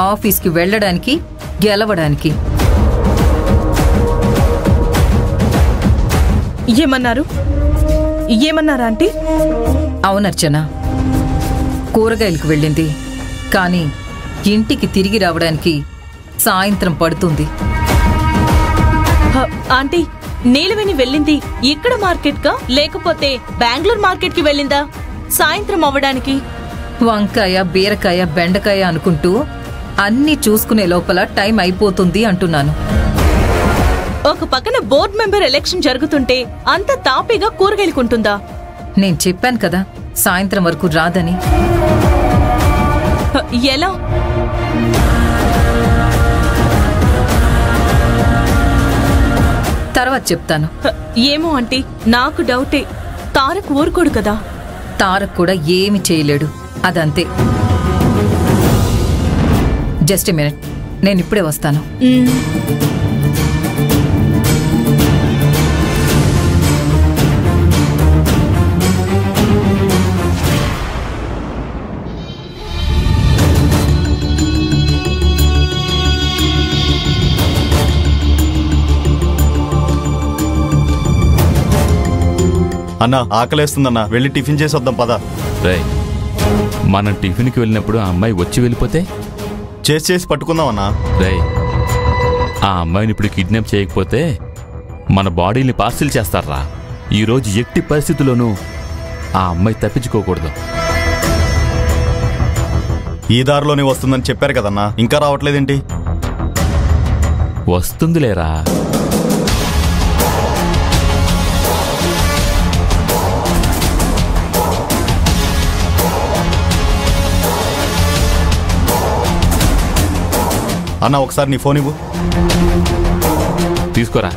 ఆఫీస్కి వెళ్ళడానికి, గెలవడానికి. ఏమన్నారా ఆంటీ? అవునర్చన, కూరగాయలకు వెళ్ళింది, కానీ ఇంటికి తిరిగి రావడానికి సాయంత్రం పడుతుంది. ఆంటీ, నీలవేణి వెళ్ళింది ఇక్కడ మార్కెట్కా లేకపోతే బెంగళూరు మార్కెట్కి వెళ్ళిందా సాయంత్రం అవ్వడానికి? వంకాయ, బీరకాయ, బెండకాయ అనుకుంటూ అన్నీ చూసుకునే లోపల టైం అయిపోతుంది అంటున్నాను. ఒక పక్కన బోర్డు మెంబర్ ఎలక్షన్ జరుగుతుంటే అంత తాపీగా కూరగాయలుకుంటుందా? నేను చెప్పాను కదా సాయంత్రం వరకు రాదని. ఎలా? తర్వాత చెప్తాను. ఏమో ఆంటీ, నాకు డౌటే. తారక్ ఊరుకోడు కదా. తారక్ కూడా ఏమి చేయలేడు, అదంతే. జస్ట్ ఎ మినిట్, నేను ఇప్పుడే వస్తాను. అన్నా, ఆకలేస్తుందన్నా, వెళ్ళి టిఫిన్ చేసి వద్దాం పద. రేయ్, మనం టిఫిన్కి వెళ్ళినప్పుడు ఆ అమ్మాయి వచ్చి వెళ్ళిపోతే చేసి పట్టుకుందాం అన్నా. రేయ్, ఆ అమ్మాయిని ఇప్పుడు కిడ్నాప్ చేయకపోతే మన బాడీని పార్సిల్ చేస్తారా? ఈరోజు ఎట్టి పరిస్థితుల్లోనూ ఆ అమ్మాయి తప్పించుకోకూడదు. ఈ దారిలోనే వస్తుందని చెప్పారు కదన్నా, ఇంకా రావట్లేదేంటి? వస్తుందిలేరా. అన్నా, ఒకసారి నీ ఫోన్ ఇవ్వు. తీసుకోరా.